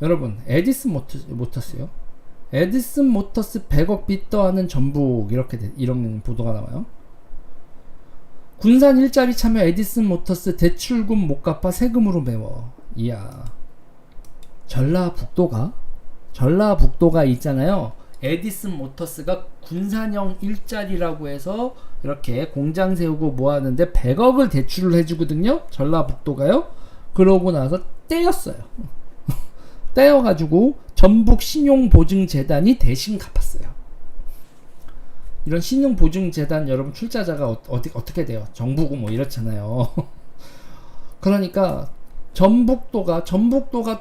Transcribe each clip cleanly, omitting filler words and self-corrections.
여러분 에디슨 모터스요. 에디슨 모터스 100억 빚더하는 전북 이런 보도가 나와요. 군산 일자리 참여 에디슨 모터스 대출금 못 갚아 세금으로 메워. 이야. 전라북도가 있잖아요. 에디슨 모터스가 군산형 일자리라고 해서 이렇게 공장 세우고 뭐 하는데 100억을 대출을 해주거든요. 전라북도가요. 그러고 나서 떼였어요. 떼어가지고 전북신용보증재단이 대신 갚았어요. 이런 신용보증재단 여러분 출자자가 어떻게 돼요? 정부고 뭐 이렇잖아요. 그러니까 전북도가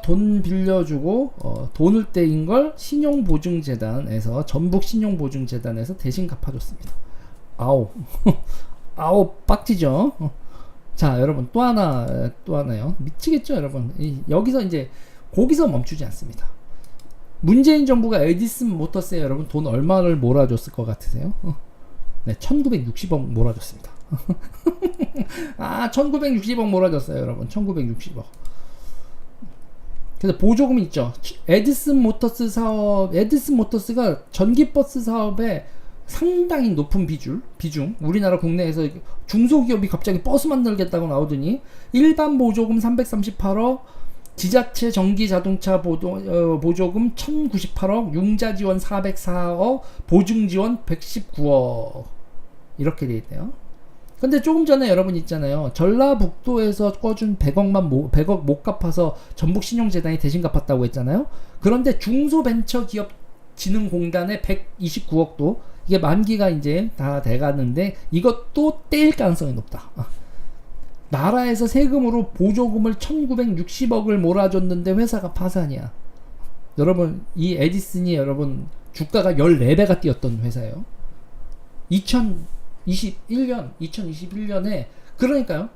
돈 빌려주고 돈을 떼인 걸 신용보증재단에서 전북신용보증재단에서 대신 갚아줬습니다. 아우 아우 빡지죠. 자 여러분 또 하나요. 미치겠죠 여러분. 여기서 이제 거기서 멈추지 않습니다. 문재인 정부가 에디슨 모터스에 여러분 돈 얼마를 몰아줬을 것 같으세요? 네, 1960억 몰아줬습니다. 1960억 몰아줬어요 여러분. 1960억. 그래서 보조금 있죠. 에디슨 모터스가 전기버스 사업에 상당히 높은 비중, 우리나라 국내에서 중소기업이 갑자기 버스 만들겠다고 나오더니 일반 보조금 338억, 지자체 전기자동차 보조금 1098억, 융자지원 404억, 보증지원 119억 이렇게 돼 있네요. 근데 조금 전에 여러분 있잖아요. 전라북도에서 꿔준 100억 못 갚아서 전북신용재단이 대신 갚았다고 했잖아요. 그런데 중소벤처기업진흥공단의 129억도 이게 만기가 이제 다 돼가는데 이것도 떼일 가능성이 높다. 나라에서 세금으로 보조금을 1960억을 몰아줬는데 회사가 파산이야. 여러분 이 에디슨이 여러분 주가가 14배가 뛰었던 회사예요. 2021년에 그러니까요.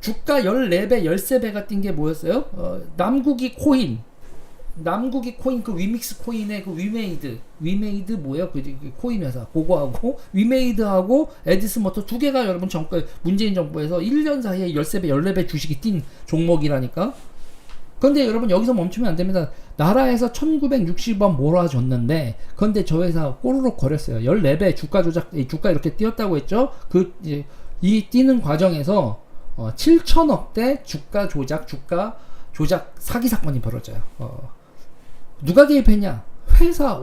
주가 14배 13배가 뛴 게 뭐였어요? 남국이 코인 그 위믹스 코인의 그 위메이드 뭐예요? 그 코인 회사 그거하고 위메이드하고 에디슨 모터 두 개가 여러분 문재인 정부에서 1년 사이에 13배 14배 주식이 뛴 종목이라니까. 그런데 여러분 여기서 멈추면 안 됩니다. 나라에서 1960원 몰아줬는데 근데 저 회사 꼬르륵 거렸어요. 14배 주가 이렇게 뛰었다고 했죠. 이 뛰는 과정에서 7천억대 주가 조작 사기 사건이 벌어져요. 누가 개입했냐? 회사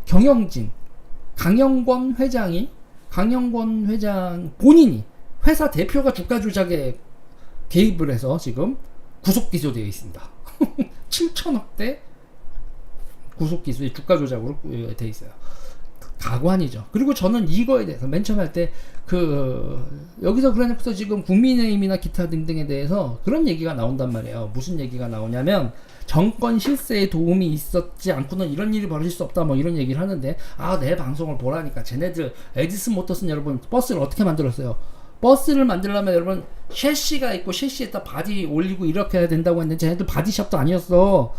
경영진 강영권 회장 본인이 회사 대표가 주가 조작에 개입을 해서 지금 구속 기소되어 있습니다. 7천억대 구속 기소에 주가 조작으로 돼 있어요. 가관이죠. 그리고 저는 이거에 대해서 맨 처음 할 때 여기서 그러면서 지금 국민의힘이나 기타 등등에 대해서 그런 얘기가 나온단 말이에요. 무슨 얘기가 나오냐면 정권 실세에 도움이 있었지 않고는 이런 일이 벌어질 수 없다 뭐 이런 얘기를 하는데 내 방송을 보라니까 쟤네들 에디슨 모터스는 여러분 버스를 어떻게 만들었어요? 버스를 만들려면 여러분 셰시가 있고 셰시에다 바디 올리고 이렇게 해야 된다고 했는데 쟤네들 바디샵도 아니었어.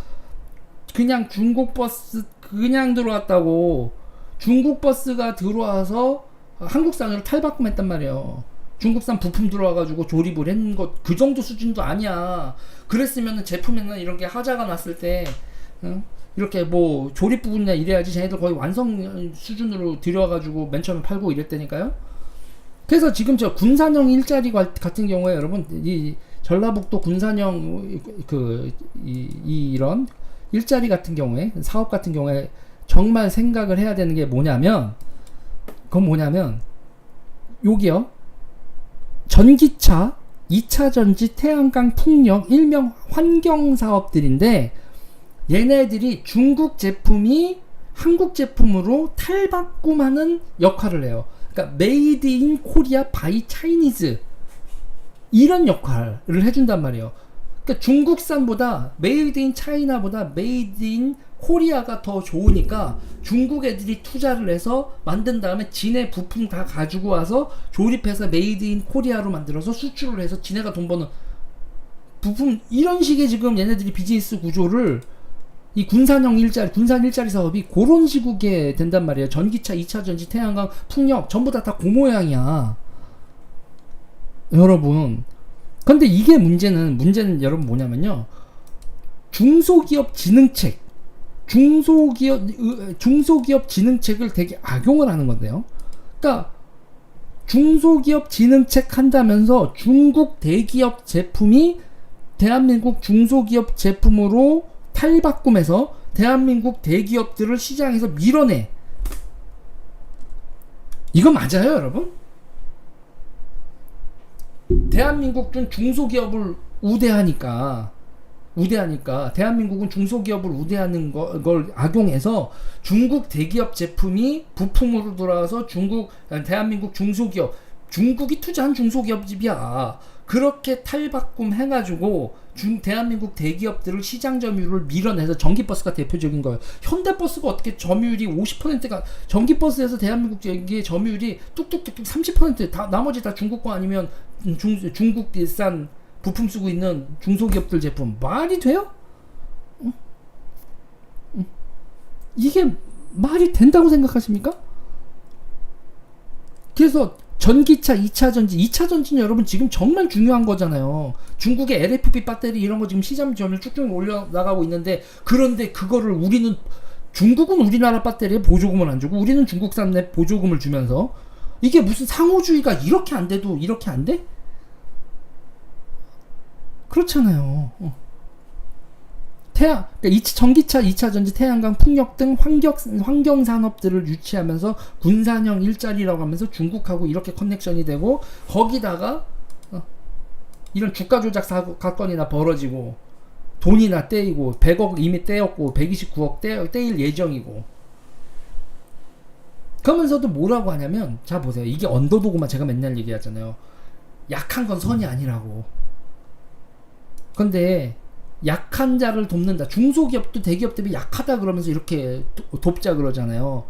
그냥 중국 버스 그냥 들어왔다고. 중국 버스가 들어와서 한국산으로 탈바꿈했단 말이에요. 중국산 부품 들어와가지고 조립을 했는 것 그 정도 수준도 아니야. 그랬으면 제품에는 이런 게 하자가 났을 때 이렇게 뭐 조립 부분이나 이래야지. 쟤네들 거의 완성 수준으로 들여가지고 맨 처음에 팔고 이랬다니까요. 그래서 지금 저 군산형 일자리 같은 경우에 여러분 이 전라북도 군산형 이런 일자리 같은 경우에 사업 같은 경우에 정말 생각을 해야 되는 게 뭐냐면 여기요. 전기차, 2차전지, 태양광, 풍력, 일명 환경사업들인데 얘네들이 중국 제품이 한국 제품으로 탈바꿈하는 역할을 해요. 그러니까 메이드 인 코리아 바이 차이니즈 이런 역할을 해준단 말이에요. 그러니까 중국산보다 메이드 인 차이나보다 메이드 인 코리아가 더 좋으니까 중국 애들이 투자를 해서 만든 다음에 지네 부품 다 가지고 와서 조립해서 메이드 인 코리아로 만들어서 수출을 해서 지네가 돈 버는 부품 이런 식의 지금 얘네들이 비즈니스 구조를 이 군산 일자리 사업이 그런 식으로 된단 말이에요. 전기차, 2차전지, 태양광, 풍력 전부 다 그 모양이야. 여러분. 근데 이게 문제는 여러분 뭐냐면요. 중소기업 진흥책, 중소기업 진흥책을 되게 악용을 하는 건데요. 그러니까 중소기업 진흥책 한다면서 중국 대기업 제품이 대한민국 중소기업 제품으로 탈바꿈해서 대한민국 대기업들을 시장에서 밀어내. 이거 맞아요, 여러분? 대한민국은 중소기업을 우대하니까 대한민국은 중소기업을 우대하는 걸 악용해서 중국 대기업 제품이 부품으로 돌아와서 대한민국 중소기업, 중국이 투자한 중소기업집이야. 그렇게 탈바꿈 해가지고 대한민국 대기업들을 시장 점유율을 밀어내서 전기버스가 대표적인 거예요. 현대버스가 어떻게 점유율이 50%가 전기버스에서 대한민국 점유율이 뚝뚝뚝뚝 30% 다 나머지 다 중국 거 아니면 중국산 부품 쓰고 있는 중소기업들 제품 말이 돼요? 이게 말이 된다고 생각하십니까? 그래서 전기차 2차전지 여러분 지금 정말 중요한 거잖아요. 중국의 LFP 배터리 이런 거 지금 시장 점유율 쭉쭉 올려나가고 있는데, 그런데 그거를 중국은 우리나라 배터리에 보조금을 안 주고 우리는 중국산 내 보조금을 주면서, 이게 무슨 상호주의가 이렇게 안 돼도 이렇게 안 돼? 그렇잖아요. 그러니까 전기차, 2차전지, 태양광, 풍력 등 환경산업들을 유치하면서 군산형 일자리라고 하면서 중국하고 이렇게 커넥션이 되고, 거기다가 이런 주가 조작 사건이나 벌어지고 돈이나 떼이고 100억 이미 떼었고 129억 떼일 예정이고, 그러면서도 뭐라고 하냐면, 자 보세요. 이게 언더도그만 제가 맨날 얘기하잖아요. 약한 건 선이 아니라고. 근데 약한 자를 돕는다. 중소기업도 대기업 대비 약하다 그러면서 이렇게 돕자 그러잖아요.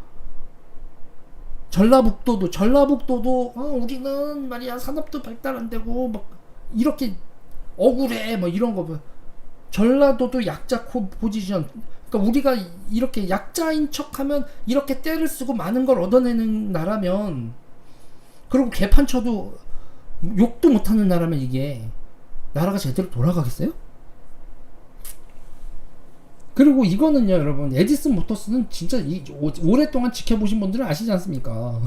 전라북도도 우리는 말이야 산업도 발달 안 되고 막 이렇게 억울해 뭐 이런 거. 전라도도 약자 포지션. 그러니까 우리가 이렇게 약자인 척하면 이렇게 떼를 쓰고 많은 걸 얻어내는 나라면, 그리고 개판 쳐도 욕도 못하는 나라면 이게 나라가 제대로 돌아가겠어요? 그리고 이거는요, 여러분, 에디슨 모터스는 진짜 오랫동안 지켜보신 분들은 아시지 않습니까?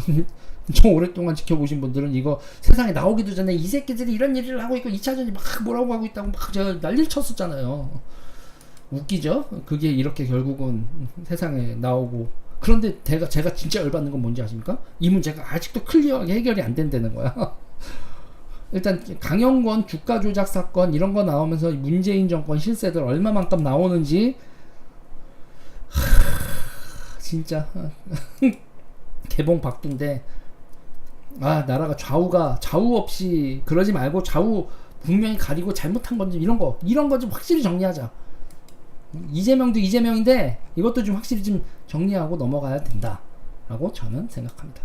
저 오랫동안 지켜보신 분들은 이거 세상에 나오기도 전에 이 새끼들이 이런 일을 하고 있고 2차전지 막 뭐라고 하고 있다고 막 제가 난리를 쳤었잖아요. 웃기죠? 그게 이렇게 결국은 세상에 나오고. 그런데 제가 진짜 열받는 건 뭔지 아십니까? 이 문제가 아직도 클리어하게 해결이 안 된다는 거야. 일단 강영권 주가 조작 사건 이런 거 나오면서 문재인 정권 실세들 얼마만큼 나오는지 진짜 개봉 박두인데, 나라가 좌우 없이 그러지 말고 좌우 분명히 가리고 잘못한 건지 이런 거 좀 확실히 정리하자. 이재명도 이재명인데 이것도 좀 확실히 좀 정리하고 넘어가야 된다라고 저는 생각합니다.